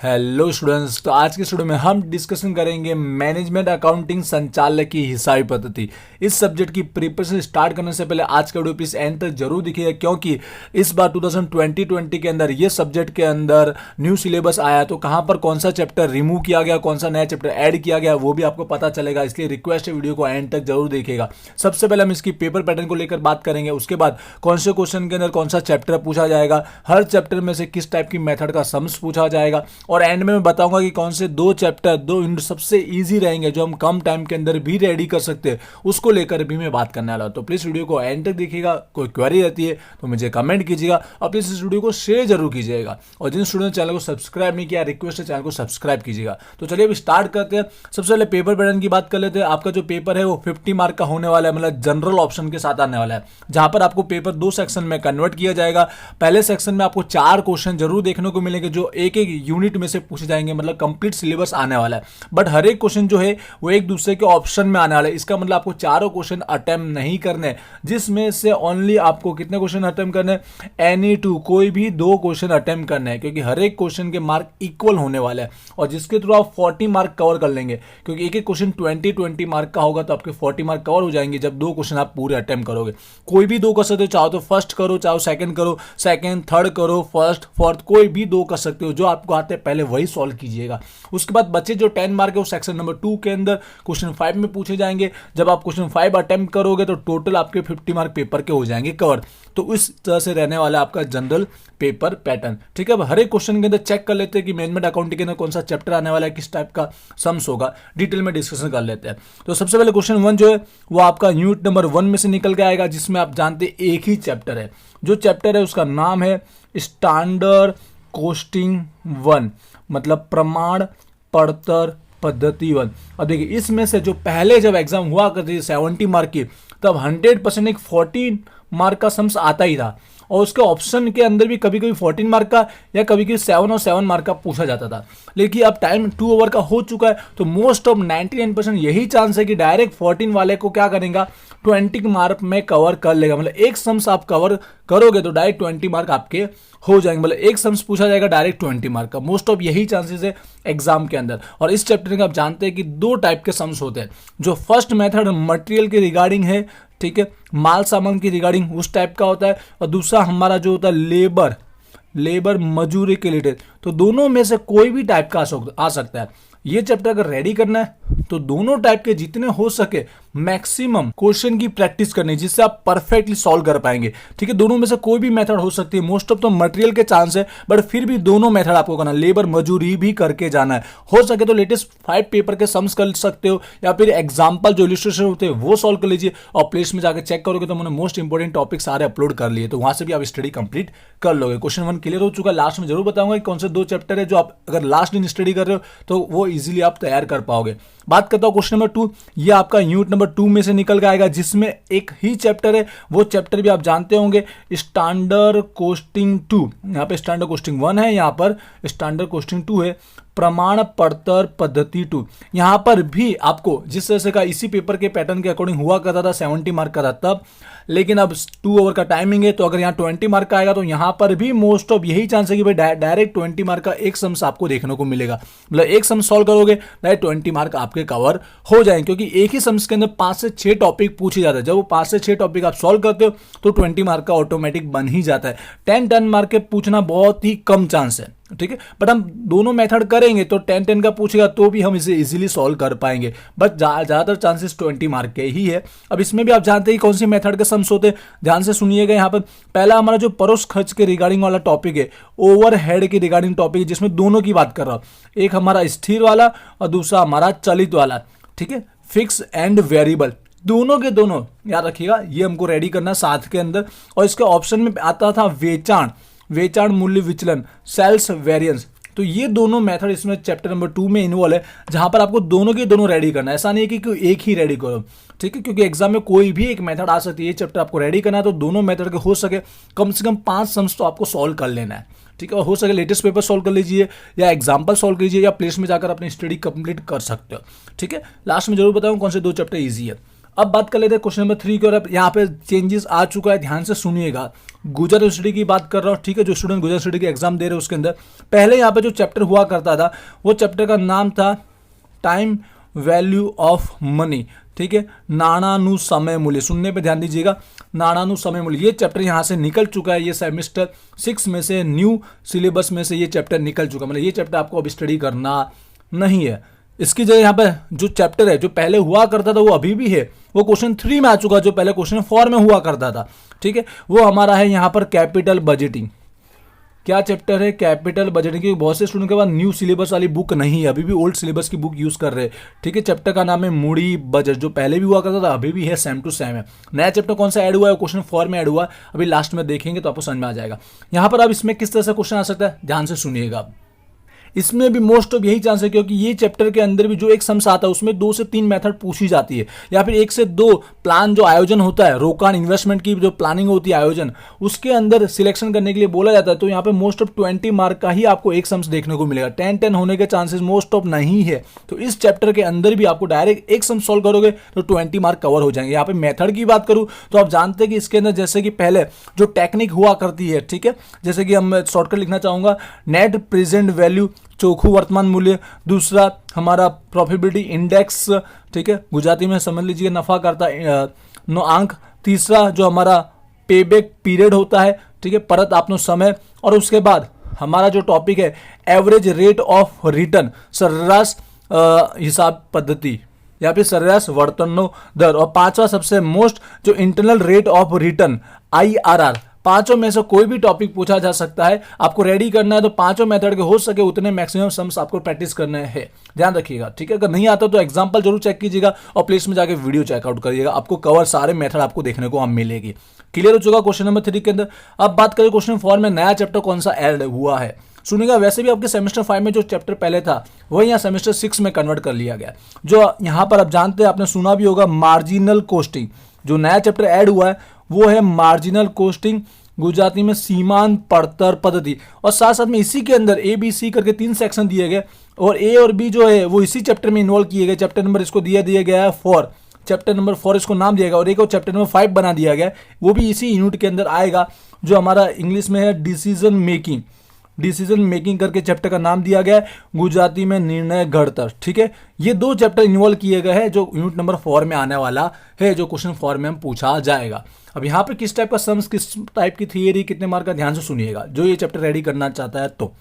Hello students, तो आज के स्टूडियो में हम डिस्कशन करेंगे मैनेजमेंट अकाउंटिंग संचालक की हिसाबी पद्धति। इस सब्जेक्ट की प्रिपरेशन स्टार्ट करने से पहले आज का वीडियो प्लीज एंड तक जरूर देखिएगा, क्योंकि इस बार 2020 के अंदर ये सब्जेक्ट के अंदर न्यू सिलेबस आया, तो कहाँ पर कौन सा चैप्टर रिमूव किया गया, कौन सा नया चैप्टर ऐड किया गया, वो भी आपको पता चलेगा। इसलिए रिक्वेस्ट है वीडियो को एंड तक जरूर देखिएगा। सबसे पहले हम इसकी पेपर पैटर्न को लेकर बात करेंगे, उसके बाद कौन से क्वेश्चन के अंदर कौन सा चैप्टर पूछा जाएगा, हर चैप्टर में से किस टाइप की मेथड का सम्स पूछा जाएगा, और एंड में मैं बताऊंगा कि कौन से दो चैप्टर सबसे इजी रहेंगे जो हम कम टाइम के अंदर भी रेडी कर सकते हैं, उसको लेकर भी मैं बात करने वाला हूं। तो प्लीज वीडियो को एंड तक देखिएगा। कोई क्वेरी रहती है तो मुझे कमेंट कीजिएगा और प्लीज इस वीडियो को शेयर जरूर कीजिएगा, और जिन स्टूडेंट ने चैनल को सब्सक्राइब नहीं किया, रिक्वेस्ट है चैनल को सब्सक्राइब कीजिएगा। तो चलिए अभी स्टार्ट करते हैं। सबसे पहले पेपर पैटर्न की बात कर लेते हैं। आपका जो पेपर है वो 50 मार्क का होने वाला है, मतलब जनरल ऑप्शन के साथ आने वाला है, जहां पर आपको पेपर दो सेक्शन में कन्वर्ट किया जाएगा। पहले सेक्शन में आपको 4 क्वेश्चन जरूर देखने को मिलेंगे जो एक एक यूनिट में से पूछे जाएंगे, मतलब कंप्लीट सिलेबस आने वाला है। बट हर एक क्वेश्चन जो है वो एक दूसरे के ऑप्शन में आने वाला है। इसका मतलब आपको चारों क्वेश्चन अटेम्प्ट नहीं करने, जिसमें से ओनली आपको कितने क्वेश्चन अटेम्प्ट करने हैं, एनी 2, कोई भी 2 क्वेश्चन अटेम्प्ट करने हैं, क्योंकि हर एक क्वेश्चन के मार्क इक्वल होने वाले हैं, और जिसके थ्रू आप 40 मार्क कवर कर लेंगे, क्योंकि एक एक क्वेश्चन 20 मार्क का होगा, तो आपके 40 मार्क कवर हो जाएंगे जब 2 क्वेश्चन आप पूरे अटेम्प्ट करोगे। कोई भी 2 कर सकते हो, चाहो तो फर्स्ट करो, चाहो सेकंड करो, सेकंड थर्ड करो, फर्स्ट फोर्थ, कोई भी 2 कर सकते हो। जो आपको आते हैं पहले वही सॉल्व कीजिएगा। उसके बाद बच्चे जो 10 मार्क है वो सेक्शन नंबर 2 के अंदर क्वेश्चन 5 में पूछे जाएंगे। जब आप क्वेश्चन 5 अटेम्प्ट करोगे तो टोटल आपके 50 मार्क पेपर के हो जाएंगे कवर। तो इस तरह से रहने वाला है आपका जनरल पेपर पैटर्न। ठीक है, अब हर एक क्वेश्चन के अंदर चेक कर लेते हैं कि मैनेजमेंट अकाउंटिंग के अंदर कौन सा चैप्टर आने वाला है, किस टाइप का सम्स होगा, डिटेल में डिस्कशन कर लेते हैं। तो सबसे पहले क्वेश्चन 1 जो है वो आपका यूनिट नंबर 1 में से निकल के आएगा, जिसमें आप जानते हैं एक ही चैप्टर है। जो चैप्टर है उसका नाम है स्टैंडर्ड कॉस्टिंग 1, मतलब प्रमाण पड़तर पद्धति 1। अब देखिए, इसमें से जो पहले जब एग्जाम हुआ करती थी 70 मार्क की, तब 100% एक 14 मार्क का सम्स आता ही था, और उसके ऑप्शन के अंदर भी कभी कभी 14 मार्क का या कभी कभी 7 और 7 मार्क का पूछा जाता था। लेकिन अब टाइम 2 ओवर का हो चुका है, तो मोस्ट ऑफ 99% यही चांस है कि डायरेक्ट 14 वाले को क्या करेगा, 20 मार्क में कवर कर लेगा। मतलब एक सम्स आप कवर करोगे तो डायरेक्ट 20 मार्क आपके हो जाएंगे, मतलब एक सम्स पूछा जाएगा डायरेक्ट 20 मार्क का। मोस्ट ऑफ यही चांसेस है एग्जाम के अंदर। और इस चैप्टर में आप जानते हैं कि 2 टाइप के सम्स होते हैं। जो फर्स्ट मेथड मटेरियल के रिगार्डिंग है, ठीक है, माल सामान की रिगार्डिंग उस टाइप का होता है, और दूसरा हमारा जो होता है लेबर मजूरी के रिलेटेड। तो दोनों में से कोई भी टाइप का आ सकता है। ये चैप्टर अगर रेडी करना है तो दोनों टाइप के जितने हो सके मैक्सिमम क्वेश्चन की प्रैक्टिस करनी है, जिससे आप परफेक्टली सॉल्व कर पाएंगे। ठीक है, दोनों में से कोई भी मेथड हो सकती है। मोस्ट ऑफ तो मटेरियल के चांस है, बट फिर भी दोनों मेथड आपको करना, लेबर मजूरी भी करके जाना है। हो सके तो लेटेस्ट 5 पेपर के सम्स कर सकते हो, या फिर एग्जाम्पल जो इलस्ट्रेशन होते हैं वो सॉल्व कर लीजिए, और प्लेस में जाकर चेक करोगे तो मैंने मोस्ट इंपॉर्टेंट टॉपिक सारे अपलोड कर लिए, तो वहां से भी आप स्टडी कंप्लीट कर लोगे। क्वेश्चन 1 क्लियर हो चुका है। लास्ट में जरूर बताऊंगा कि कौन से 2 चैप्टर है जो आप अगर लास्ट दिन स्टडी कर रहे हो तो वो इजीली आप तैयार कर पाओगे। बात करता हूं क्वेश्चन नंबर 2, ये आपका यूनिट नंबर 2 में से निकल के आएगा, जिसमें एक ही चैप्टर है। वो चैप्टर भी आप जानते होंगे, स्टैंडर्ड कॉस्टिंग 2। यहाँ पे स्टैंडर्ड कॉस्टिंग 1 है, यहाँ पर स्टैंडर्ड कॉस्टिंग 2 है, प्रमाण पड़तर पद्धति 2। यहां पर भी आपको जिस तरह से का इसी पेपर के पैटर्न के अकॉर्डिंग हुआ करता था, 70 मार्क का था तब, लेकिन अब 2 ओवर का टाइमिंग है, तो अगर यहाँ 20 मार्क का आएगा तो यहां पर भी मोस्ट ऑफ यही चांस है कि भाई डायरेक्ट 20 मार्क का एक सम्स आपको देखने को मिलेगा। मतलब एक सम्स सॉल्व करोगे डायरेक्ट 20 मार्क आपके कवर हो जाएंगे, क्योंकि एक ही सम्स के अंदर 5 से 6 टॉपिक पूछे जाते हैं। जब वो 5 से 6 टॉपिक आप सॉल्व करते हो तो 20 मार्क का ऑटोमेटिक बन ही जाता है। 10 मार्क के पूछना बहुत ही कम चांस है, ठीक है, बट हम दोनों मेथड करेंगे तो 10 का पूछेगा तो भी हम इसे इजीली सॉल्व कर पाएंगे, बट ज्यादातर चांसेस 20 मार्क के ही है। अब इसमें भी आप जानते हैं कौन सी मेथड के सम्स होते हैं, ध्यान से सुनिएगा। यहाँ पर पहला हमारा जो परोक्ष खर्च के रिगार्डिंग वाला टॉपिक है, ओवरहेड के रिगार्डिंग टॉपिक है, जिसमें दोनों की बात कर रहा हूं, एक हमारा स्थिर वाला और दूसरा हमारा चलित वाला, ठीक है, फिक्स एंड वेरिएबल। दोनों के दोनों याद रखिएगा, ये हमको रेडी करना साथ के अंदर। और इसके ऑप्शन में आता था वेचाण मूल्य विचलन, सेल्स वेरिएंस। तो ये दोनों मेथड इसमें चैप्टर नंबर 2 में इन्वॉल्व है, जहां पर आपको दोनों के दोनों रेडी करना है। ऐसा नहीं है कि एक ही रेडी करो, ठीक है, क्योंकि एग्जाम में कोई भी एक मेथड आ सकती है। ये चैप्टर आपको रेडी करना है तो दोनों मेथड के हो सके कम से कम 5 सम्स तो आपको सॉल्व कर लेना है, ठीक है। और हो सके लेटेस्ट पेपर सॉल्व कर लीजिए, या एग्जाम्पल सॉल्व कीजिए, या प्लेस में जाकर अपनी स्टडी कंप्लीट कर सकते हो, ठीक है। लास्ट में जरूर बताऊं कौन से 2 चैप्टर ईजी है। अब बात कर लेते हैं क्वेश्चन नंबर 3 की, और अब यहाँ पे चेंजेस आ चुका है, ध्यान से सुनिएगा। गुजरात यूनिवर्सिटी की बात कर रहा हूँ, ठीक है, जो स्टूडेंट गुजरात यूनिवर्सिटी के एग्जाम दे रहे हैं उसके अंदर पहले यहाँ पे जो चैप्टर हुआ करता था वो चैप्टर का नाम था टाइम वैल्यू ऑफ मनी, ठीक है, नाणानु समय मूल्य। सुनने पे ध्यान दीजिएगा, नाणानु समय मूल्य। ये चैप्टर यहाँ से निकल चुका है, ये सेमेस्टर 6 में से न्यू सिलेबस में से ये चैप्टर निकल चुका है, मतलब ये चैप्टर आपको अब स्टडी करना नहीं है। इसकी जगह यहाँ पे जो चैप्टर है जो पहले हुआ करता था वो अभी भी है, वो क्वेश्चन 3 में आ चुका है, जो पहले क्वेश्चन 4 में हुआ करता था, ठीक है, वो हमारा है यहाँ पर कैपिटल बजटिंग। क्या चैप्टर है? Capital budgeting. क्योंकि बहुत से स्टूडेंट के पास न्यू सिलेबस वाली बुक नहीं है, अभी भी ओल्ड सिलेबस की बुक यूज कर रहे हैं, ठीक है। चैप्टर का नाम है मूडी बजट, जो पहले भी हुआ करता था अभी भी है, सेम टू सेम है। नया चैप्टर कौन सा ऐड हुआ है? क्वेश्चन 4 में ऐड हुआ है, अभी लास्ट में देखेंगे तो आपको समझ में आ जाएगा। यहाँ पर अब इसमें किस तरह से क्वेश्चन आ सकता है, ध्यान से सुनिएगा। इसमें भी मोस्ट ऑफ यही चांस है, क्योंकि ये चैप्टर के अंदर भी जो एक सम्स आता है उसमें 2 से 3 मेथड पूछी जाती है, या फिर 1 से 2 प्लान जो आयोजन होता है, रोकान इन्वेस्टमेंट की जो प्लानिंग होती है आयोजन, उसके अंदर सिलेक्शन करने के लिए बोला जाता है। तो यहाँ पे मोस्ट ऑफ 20 मार्क का ही आपको एक सम्स देखने को मिलेगा, 10-10 होने के चांसेस मोस्ट ऑफ नहीं है। तो इस चैप्टर के अंदर भी आपको डायरेक्ट एक सम्स सॉल्व करोगे तो 20 मार्क कवर हो जाएंगे। यहाँ पे मेथड की बात करूँ तो आप जानते हैं कि इसके अंदर जैसे कि पहले जो टेक्निक हुआ करती है, ठीक है, जैसे कि हम शॉर्टकट लिखना चाहूंगा, नेट प्रेजेंट वैल्यू, चोखू वर्तमान मूल्य, दूसरा हमारा प्रॉफिटेबिलिटी इंडेक्स, ठीक है, गुजराती में समझ लीजिए नफा करता आंक, तीसरा जो हमारा पेबैक पीरियड होता है, ठीक है, परत आपनो समय, और उसके बाद हमारा जो टॉपिक है एवरेज रेट ऑफ रिटर्न, सर्रास हिसाब पद्धति या फिर सर्रास वर्तनो दर, और पांचवा सबसे मोस्ट जो internal rate of return IRR। पांचों में से कोई भी टॉपिक पूछा जा सकता है, आपको रेडी करना है तो पांचों मेथड के हो सके उतने मैक्सिमम सम्स आपको प्रैक्टिस करने हैं, ध्यान रखिएगा, ठीक है। अगर नहीं आता तो एग्जांपल जरूर चेक कीजिएगा और प्लेलिस्ट में जाके वीडियो चेकआउट करिएगा, आपको कवर सारे मेथड आपको देखने को मिलेगी। क्लियर हो चुका क्वेश्चन नंबर 3 के अंदर। अब बात करें क्वेश्चन 4 में नया चैप्टर कौन सा ऐड हुआ है। सुनिएगा, वैसे भी आपके सेमेस्टर 5 में जो चैप्टर पहले था वही यहाँ सेमेस्टर 6 में कन्वर्ट कर लिया गया, जो यहाँ पर आप जानते हैं, आपने सुना भी होगा मार्जिनल कोस्टिंग। जो नया चैप्टर ऐड हुआ है वो है मार्जिनल कोस्टिंग, गुजराती में सीमांत पड़तर पद्धति, और साथ साथ में इसी के अंदर ABC करके 3 सेक्शन दिए गए, और A और B जो है वो इसी चैप्टर में इन्वॉल्व किए गए। चैप्टर नंबर इसको दिया गया है 4, चैप्टर नंबर 4 इसको नाम दिया गया, और एक और चैप्टर नंबर 5 बना दिया गया, वो भी इसी यूनिट के अंदर आएगा, जो हमारा इंग्लिश में है डिसीजन मेकिंग करके चैप्टर का नाम दिया गया है, गुजराती में निर्णय घड़तर, ठीक है। ये 2 चैप्टर इन्वॉल्व किए गए हैं जो यूनिट नंबर 4 में आने वाला है, जो क्वेश्चन 4 में हम पूछा जाएगा। अब यहाँ पे किस टाइप का सम्स, किस टाइप की थियरी, कितने मार्क का, ध्यान से सुनिएगा जो ये चैप्टर रेडी करना चाहता है। तो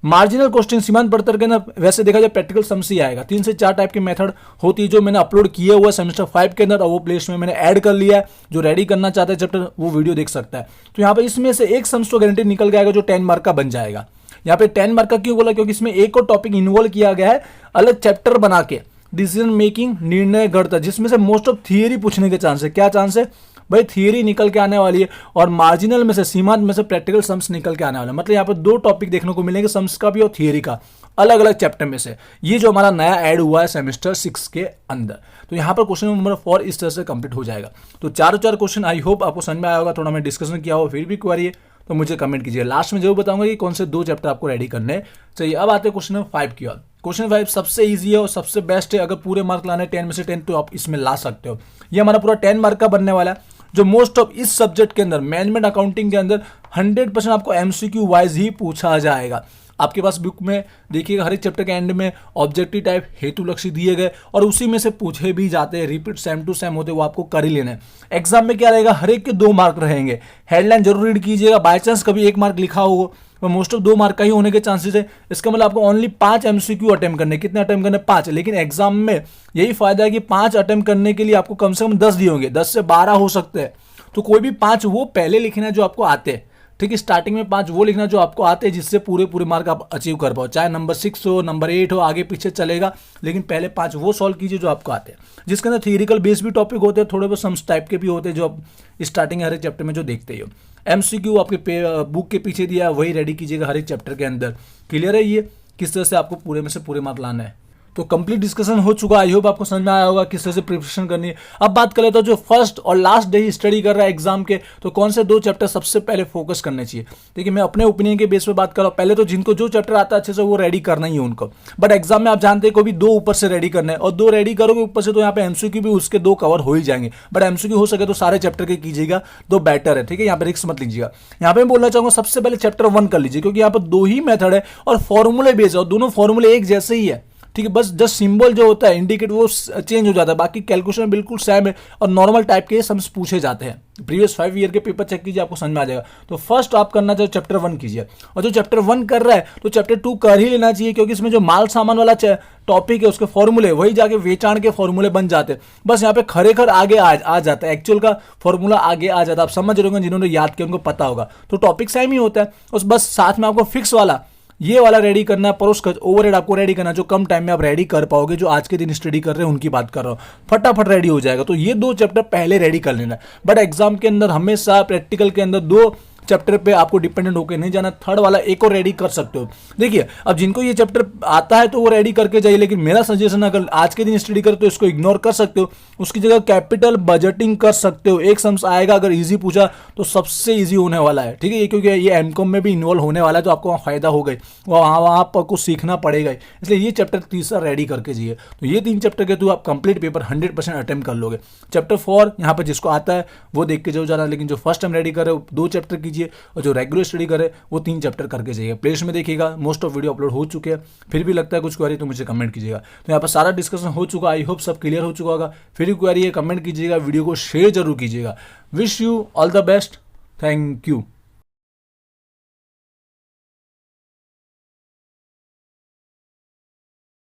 मार्जिनल कोस्टिंग सीमांत पड़तर के ना, वैसे देखा जाए प्रैक्टिकल सम्स ही आएगा, 3 से 4 टाइप की मेथड होती है, जो मैंने अपलोड किया हुआ है सेमेस्टर 5 के अंदर, और वो प्लेलिस्ट में मैंने ऐड कर लिया है। जो रेडी करना चाहता है चैप्टर वो वीडियो देख सकता है। तो यहाँ पे इसमें से एक सम्स तो गारंटी निकल जाएगा जो 10 मार्क का बन जाएगा। यहाँ पे 10 मार्क का क्यों बोला? क्योंकि इसमें एक और टॉपिक इन्वॉल्व किया गया है अलग चैप्टर बना के, डिसीजन मेकिंग निर्णय घड़तर, जिसमें से मोस्ट ऑफ थियरी पूछने के चांस है। क्या चांस है भाई? थियरी निकल के आने वाली है, और मार्जिनल में से, सीमांत में से प्रैक्टिकल सम्स निकल के आने वाला है। मतलब यहाँ पर 2 टॉपिक देखने को मिलेंगे, सम्स का भी और थियरी का, अलग अलग चैप्टर में से। ये जो हमारा नया ऐड हुआ है सेमेस्टर 6 के अंदर। तो यहाँ पर क्वेश्चन नंबर 4 इस तरह से कंप्लीट हो जाएगा। तो 4 क्वेश्चन आई होप आपको समझ में आया होगा, थोड़ा मैं डिस्कशन किया हो, फिर भी क्वेरी है तो मुझे कमेंट कीजिए। लास्ट में जरूर बताऊंगा कि कौन से 2 चैप्टर आपको रेडी करने चाहिए। अब आते हैं क्वेश्चन नंबर 5 की ओर। क्वेश्चन 5 सबसे इजी है और सबसे बेस्ट है। अगर पूरे मार्क लाने 10 में से 10 तो आप इसमें ला सकते हो। ये हमारा पूरा 10 मार्क का बनने वाला है, जो मोस्ट ऑफ इस सब्जेक्ट के अंदर, मैनेजमेंट अकाउंटिंग के अंदर 100% आपको MCQ वाइज ही पूछा जाएगा। आपके पास बुक में देखिएगा हर एक चैप्टर के एंड में ऑब्जेक्टिव टाइप हेतु लक्ष्य दिए गए, और उसी में से पूछे भी जाते हैं, रिपीट सेम टू सेम होते, वो आपको कर ही लेना है। एग्जाम में क्या रहेगा, हर एक के 2 मार्क रहेंगे। हेडलाइन जरूर रीड कीजिएगा, बाय चांस कभी 1 मार्क लिखा हो तो मोस्ट ऑफ 2 मार्क का ही होने के चांसेस है। इसका मतलब आपको ओनली 5 MCQ अटेम्प्ट करने। कितने अटेम्प्ट करने? 5। लेकिन एग्जाम में यही फायदा है कि 5 अटेम्प्ट करने के लिए आपको कम से कम 10 दिए होंगे, 10 से 12 हो सकते हैं। तो कोई भी 5 वो पहले लिखना है जो आपको आते हैं, ठीक है। स्टार्टिंग में 5 वो लिखना जो आपको आते हैं, जिससे पूरे मार्क आप अचीव कर पाओ। चाहे नंबर 6 हो, नंबर 8 हो, आगे पीछे चलेगा, लेकिन पहले 5 वो सॉल्व कीजिए जो आपको आते हैं, जिसके अंदर थियरिकल बेस भी टॉपिक होते हैं, थोड़े बहुत सम्स टाइप के भी होते हैं, जो आप स्टार्टिंग हर एक चैप्टर में जो देखते ही हो। MCQ आपके बुक के पीछे दिया है, वही रेडी कीजिएगा हर एक चैप्टर के अंदर। क्लियर है ये किस तरह से आपको पूरे में से पूरे मार्क लाना है। तो कंप्लीट डिस्कशन हो चुका। आई होप आपको समझ में आया होगा किस तरह से प्रिपरेशन करनी है। अब बात कर लेता हूं जो फर्स्ट और लास्ट डे ही स्टडी कर रहा है एग्जाम के, तो कौन से 2 चैप्टर सबसे पहले फोकस करने चाहिए। देखिए मैं अपने ओपिनियन के बेस पे बात कर रहा हूं। पहले तो जिनको जो चैप्टर आता है अच्छे से वो रेडी करना ही है उनको, बट एग्जाम में आप जानते हैं को भी 2 ऊपर से रेडी करना है, और 2 रेडी करोगे ऊपर से तो यहाँ पे एमसीक्यू भी उसके 2 कवर हो ही जाएंगे। बट एमसीक्यू हो सके तो सारे चैप्टर के कीजिएगा तो बेटर है, ठीक है। यहाँ पे रिस्क मत लीजिएगा। यहाँ पे मैं बोलना चाहूंगा सबसे पहले चैप्टर 1 कर लीजिए, क्योंकि यहाँ पर 2 ही मेथड है और फॉर्मूले बेस है, और दोनों फॉर्मूले एक जैसे ही है, ठीक है। बस जस्ट सिंबल जो होता है इंडिकेट वो चेंज हो जाता है, बाकी कैलकुलेशन बिल्कुल सेम है और नॉर्मल टाइप के सम्स पूछे जाते हैं। प्रीवियस 5 ईयर के पेपर चेक कीजिए, आपको समझ में आ जाएगा। तो फर्स्ट आप करना चाहिए चैप्टर 1 कीजिए, और जो चैप्टर 1 कर रहा है तो चैप्टर 2 कर ही लेना चाहिए, क्योंकि इसमें जो माल सामान वाला टॉपिक है उसके फॉर्मूले वही जाके वेचाण के फॉर्मूले बन जाते हैं। बस यहाँ पे खरेखर आगे आ जाता है, एक्चुअल का फॉर्मूला आगे आ जाता है। आप समझ रहे होंगे, जिन्होंने याद किया उनको पता होगा। तो टॉपिक सेम ही होता है, उस बस साथ में आपको फिक्स वाला ये वाला रेडी करना है, परोस ओवरहेड आपको रेडी करना है, जो कम टाइम में आप रेडी कर पाओगे। जो आज के दिन स्टडी कर रहे हैं उनकी बात कर रहा हूँ, फटाफट रेडी हो जाएगा। तो ये 2 चैप्टर पहले रेडी कर लेना है। बट एग्जाम के अंदर हमेशा प्रैक्टिकल के अंदर 2 चैप्टर पे आपको डिपेंडेंट होकर नहीं जाना, थर्ड वाला एक और रेडी कर सकते हो। देखिए अब जिनको ये चैप्टर आता है तो वो रेडी करके जाइए, लेकिन मेरा सजेशन अगर आज के दिन स्टडी करो तो इसको इग्नोर कर सकते हो, उसकी जगह कैपिटल बजटिंग कर सकते हो। एक सम्स आएगा अगर इजी पूछा तो सबसे इजी होने वाला है, ठीक है। ये क्योंकि ये एमकॉम में भी इन्वॉल्व होने वाला है, तो आपको फायदा हो गई, वहाँ आपको सीखना पड़ेगा, इसलिए ये चैप्टर तीसरा रेडी करके जाइए। तो ये 3 चैप्टर के थ्रू आप कंप्लीट पेपर 100% अटेम्प्ट कर लोगे। चैप्टर 4 यहाँ पर जिसको आता है वो देख के जाओ जाना, लेकिन जो फर्स्ट टाइम रेडी कर रहे हो 2 चैप्टर कीजिए, और जो रेगुलर स्टडी करे वो 3 चैप्टर करके जाइए। प्लेलिस्ट में देखिएगा, मोस्ट ऑफ वीडियो अपलोड हो चुके हैं। फिर भी लगता है कुछ क्वेरी तो मुझे कमेंट कीजिएगा। तो यहाँ पर सारा डिस्कशन हो चुका, आई होप सब क्लियर हो चुका होगा। फिर भी क्वेरी है कमेंट कीजिएगा, वीडियो को शेयर जरूर कीजिएगा। Wish you all the best, thank you.